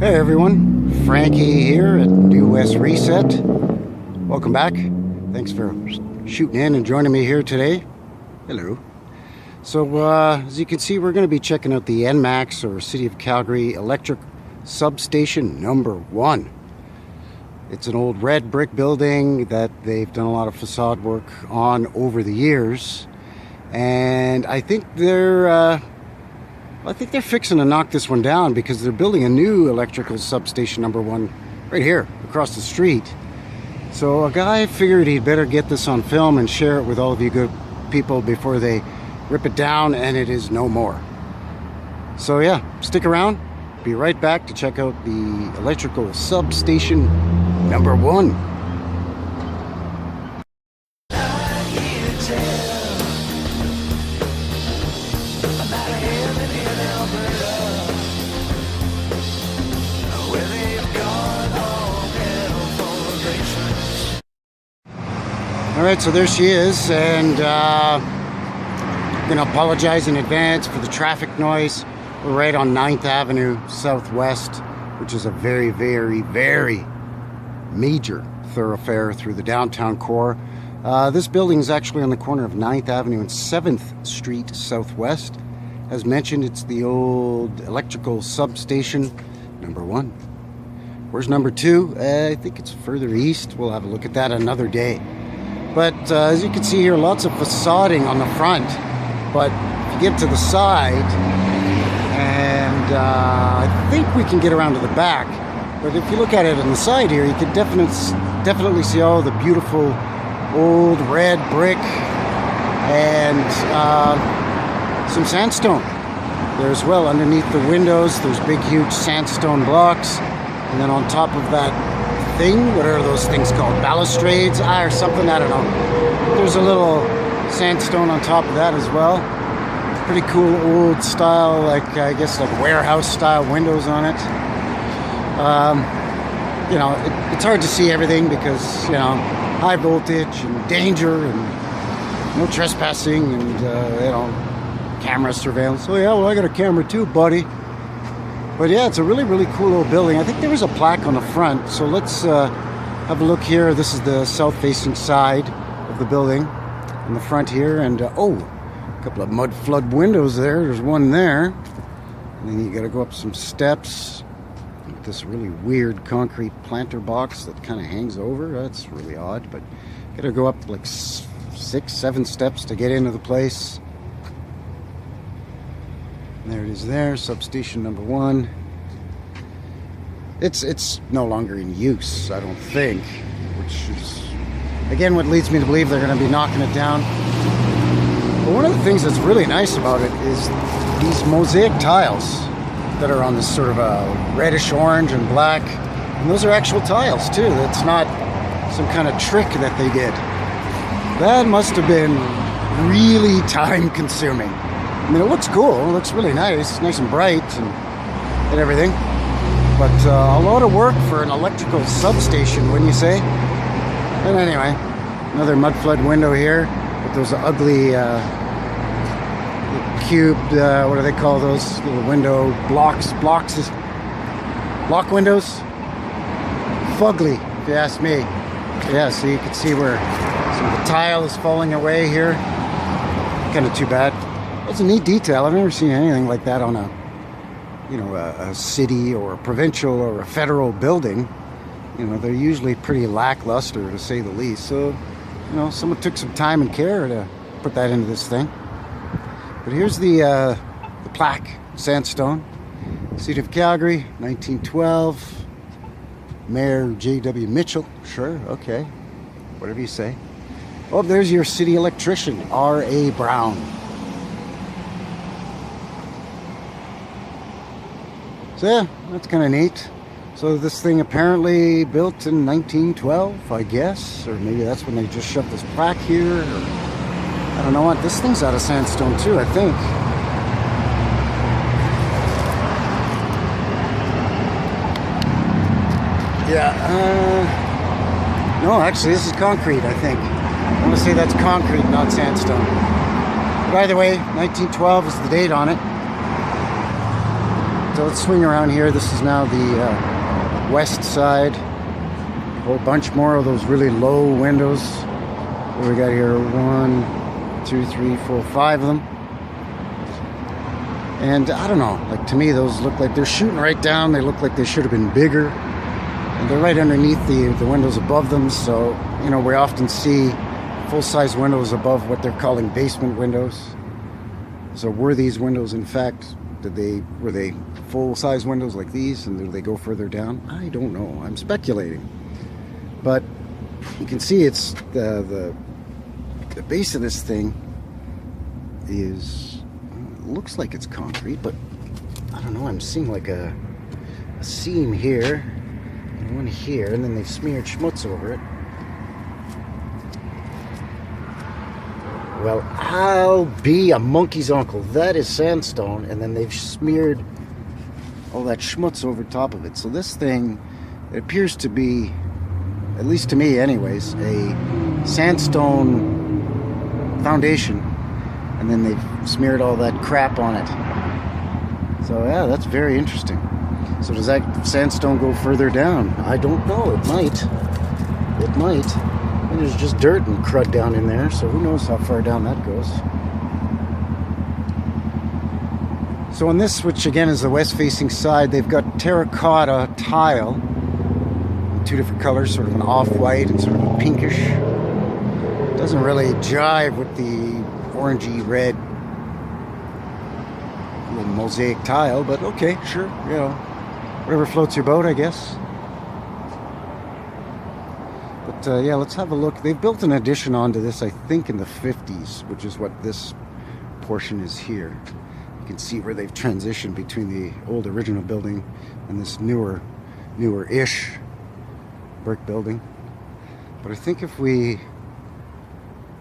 Hey everyone, Frankie here at New West Reset. Welcome back. Thanks for shooting in and joining me here today. Hello. So as you can see, we're going to be checking out the NMAX, or City of Calgary Electric Substation number 1. It's an old red brick building that they've done a lot of facade work on over the years, and I think they're fixing to knock this one down because they're building a new electrical substation number 1 right here across the street. So a guy figured he'd better get this on film and share it with all of you good people before they rip it down and it is no more. So yeah, stick around. Be right back to check out the electrical substation number 1. Alright, so there she is, and I'm going to apologize in advance for the traffic noise. We're right on 9th Avenue Southwest, which is a very, very, very major thoroughfare through the downtown core. This building is actually on the corner of 9th Avenue and 7th Street Southwest. As mentioned, it's the old electrical substation number 1. Where's number 2? I think it's further east. We'll have a look at that another day. But as you can see here, lots of facading on the front. But if you get to the side, and I think we can get around to the back. But if you look at it on the side here, you can definitely see all the beautiful old red brick and some sandstone there as well. Underneath the windows, there's big, huge sandstone blocks. And then on top of that thing, what are those things called? Balustrades or something, I don't know. There's a little sandstone on top of that as well. Pretty cool old style, like I guess like warehouse style windows on it. You know, it's hard to see everything because, you know, high voltage and danger and no trespassing and, you know, camera surveillance. So yeah, well, I got a camera too, buddy. But yeah, it's a really, really cool old building. I think there was a plaque on the front. So let's have a look here. This is the south-facing side of the building in the front here. And oh, a couple of Mudflood windows there. There's one there. And then you got to go up some steps. With this really weird concrete planter box that kind of hangs over. That's really odd. But got to go up like 6, 7 steps to get into the place. There it is there, substation number 1. It's no longer in use, I don't think, which is, again, what leads me to believe they're going to be knocking it down. But one of the things that's really nice about it is these mosaic tiles that are on this sort of a reddish orange and black. And those are actual tiles, too. That's not some kind of trick that they did. That must have been really time-consuming. I mean, it looks cool. It looks really nice and bright and everything. But a lot of work for an electrical substation, wouldn't you say? And anyway, another Mudflood window here with those ugly cubed, what do they call those little window blocks? Block windows? Fugly, if you ask me. Yeah, so you can see where some of the tile is falling away here. Kind of too bad. It's a neat detail. I've never seen anything like that on a city or a provincial or a federal building. You know, they're usually pretty lackluster, to say the least. So, you know, someone took some time and care to put that into this thing. But here's the plaque, sandstone. City of Calgary, 1912. Mayor J.W. Mitchell. Sure, okay. Whatever you say. Oh, there's your city electrician, R.A. Brown. So yeah, that's kind of neat. So this thing apparently built in 1912, I guess, or maybe that's when they just shoved this plaque here. Or, I don't know what. This thing's out of sandstone too, I think. Yeah. No, actually, this is concrete, I think. I want to say that's concrete, not sandstone. But either way, 1912 is the date on it. so let's swing around here. This is now the west side. A whole bunch more of those really low windows. What do we got here? 1, 2, 3, 4, 5 of them. And I don't know, like to me those look like they're shooting right down. They look like they should have been bigger. And they're right underneath the windows above them. So, you know, we often see full-size windows above what they're calling basement windows. So were these windows, in fact, were they full-size windows like these, and did they go further down? I don't know. I'm speculating. But you can see it's the base of this thing is, looks like it's concrete, but I don't know. I'm seeing like a seam here and one here, and then they've smeared schmutz over it. Well, I'll be a monkey's uncle. That is sandstone, and then they've smeared all that schmutz over top of it. So this thing, it appears to be, at least to me anyways, a sandstone foundation, and then they've smeared all that crap on it. So yeah, that's very interesting. So does that sandstone go further down? I don't know. It might. It might. There's just dirt and crud down in there, so who knows how far down that goes. So on this, which again is the west-facing side, they've got terracotta tile, 2 different colors, sort of an off-white and sort of a pinkish. Doesn't really jive with the orangey red little mosaic tile, but okay, sure, you know, whatever floats your boat, I guess. But yeah, let's have a look. They've built an addition onto this, I think, in the 50s, which is what this portion is here. You can see where they've transitioned between the old original building and this newer-ish brick building. But I think if we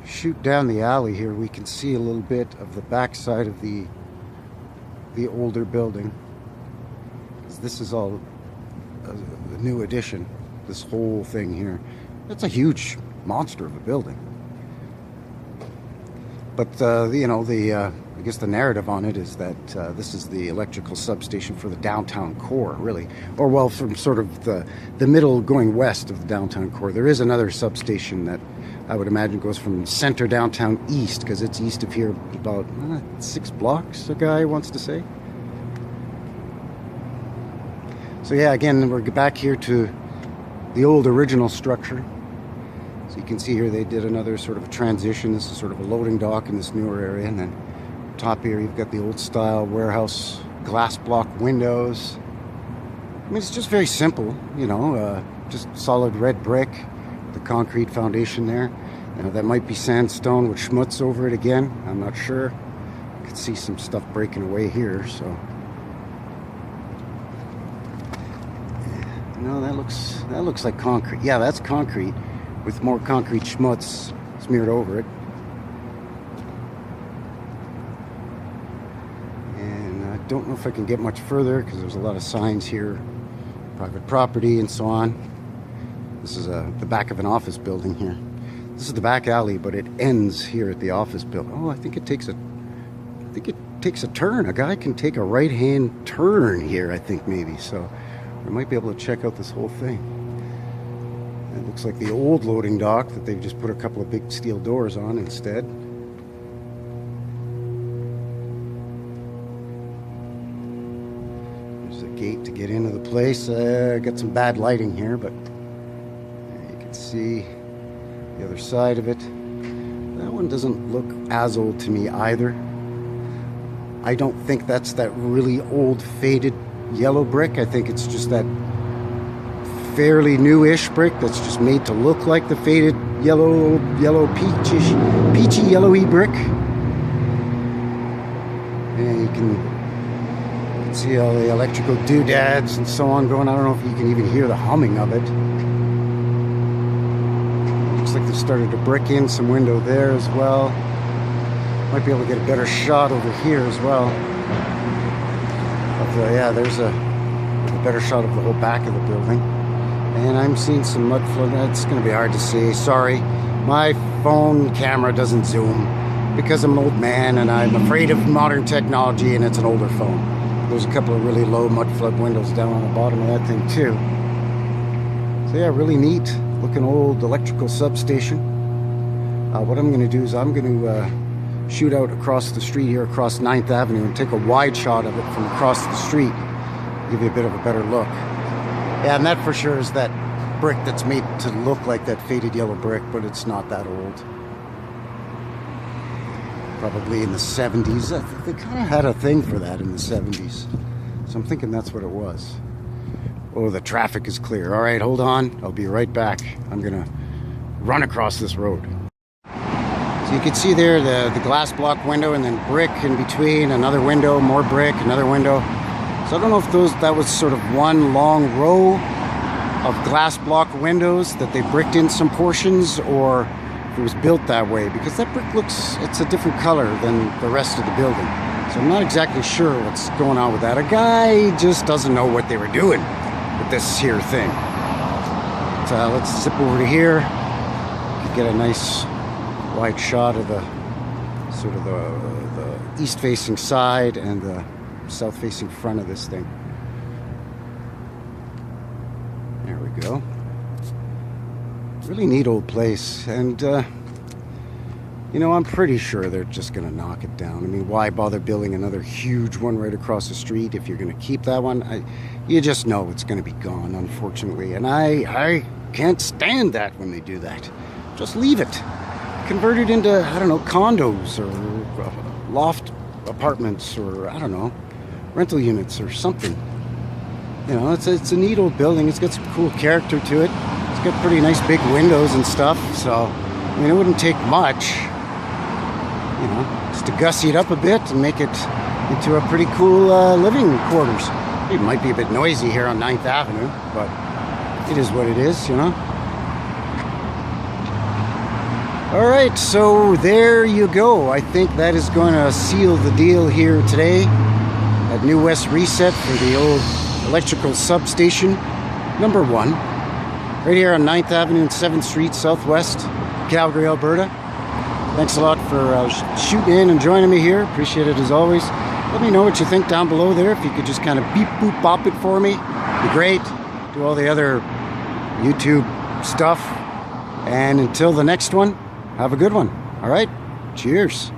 shoot down the alley here, we can see a little bit of the backside of the older building. Because this is all a new addition, this whole thing here. It's a huge monster of a building. But, you know, I guess the narrative on it is that this is the electrical substation for the downtown core, really. Or, well, from sort of the middle going west of the downtown core. There is another substation that I would imagine goes from center downtown east, because it's east of here about 6 blocks, a guy wants to say. So, yeah, again, we're back here to the old original structure. So you can see here they did another sort of a transition. This is sort of a loading dock in this newer area, and then top here you've got the old style warehouse glass block windows. I mean, it's just very simple, you know, just solid red brick, the concrete foundation there. You know, that might be sandstone with schmutz over it again. I'm not sure. You can see some stuff breaking away here, so. No, that looks like concrete. Yeah, that's concrete with more concrete schmutz smeared over it. And I don't know if I can get much further because there's a lot of signs here, private property and so on. This is the back of an office building here. This is the back alley, but it ends here at the office building. Oh, I think it takes a turn. A guy can take a right-hand turn here, I think, maybe. So we might be able to check out this whole thing. It looks like the old loading dock that they've just put a couple of big steel doors on instead. There's a gate to get into the place. Got some bad lighting here, but you can see the other side of it. That one doesn't look as old to me either. I don't think that's that really old faded yellow brick. I think it's just that fairly newish brick that's just made to look like the faded yellow peachy yellowy brick. And you can see all the electrical doodads and so on going. I don't know if you can even hear the humming of it. Looks like they started to brick in some window there as well. Might be able to get a better shot over here as well. Yeah, there's a better shot of the whole back of the building. And I'm seeing some mud flood. That's going to be hard to see. Sorry. My phone camera doesn't zoom because I'm an old man and I'm afraid of modern technology and it's an older phone. There's a couple of really low Mudflood windows down on the bottom of that thing too. So yeah, really neat looking old electrical substation. What I'm going to do is I'm going to shoot out across the street here, across 9th Avenue, and take a wide shot of it from across the street. Give you a bit of a better look. Yeah, and that for sure is that brick that's made to look like that faded yellow brick, but it's not that old. Probably in the 70s. They kind of had a thing for that in the 70s. So I'm thinking that's what it was. Oh, the traffic is clear. All right, hold on. I'll be right back. I'm going to run across this road. So you can see there the glass block window and then brick in between, another window, more brick, another window. So I don't know if that was sort of one long row of glass block windows that they bricked in some portions, or if it was built that way, because that brick it's a different color than the rest of the building. So I'm not exactly sure what's going on with that. A guy just doesn't know what they were doing with this here thing. So let's zip over to here. Get a nice wide shot of the sort of the east facing side and the south facing front of this thing. There we go. Really neat old place, and you know, I'm pretty sure they're just gonna knock it down. I mean, why bother building another huge one right across the street if you're gonna keep that one? You just know it's gonna be gone, unfortunately, and I can't stand that when they do that. Just leave it. Convert it into, I don't know, condos or loft apartments, or I don't know, rental units or something. You know, it's a neat old building. It's got some cool character to it. It's got pretty nice big windows and stuff. So, I mean, it wouldn't take much, you know, just to gussy it up a bit and make it into a pretty cool living quarters. It might be a bit noisy here on 9th Avenue, but it is what it is, you know. All right, so there you go. I think that is going to seal the deal here today at New West Reset for the old electrical substation number 1, right here on 9th Avenue and 7th Street Southwest, Calgary, Alberta. Thanks a lot for shooting in and joining me here. Appreciate it as always. Let me know what you think down below there. If you could just kind of beep boop bop it for me, it'd be great. Do all the other YouTube stuff. And until the next one, have a good one. All right, cheers.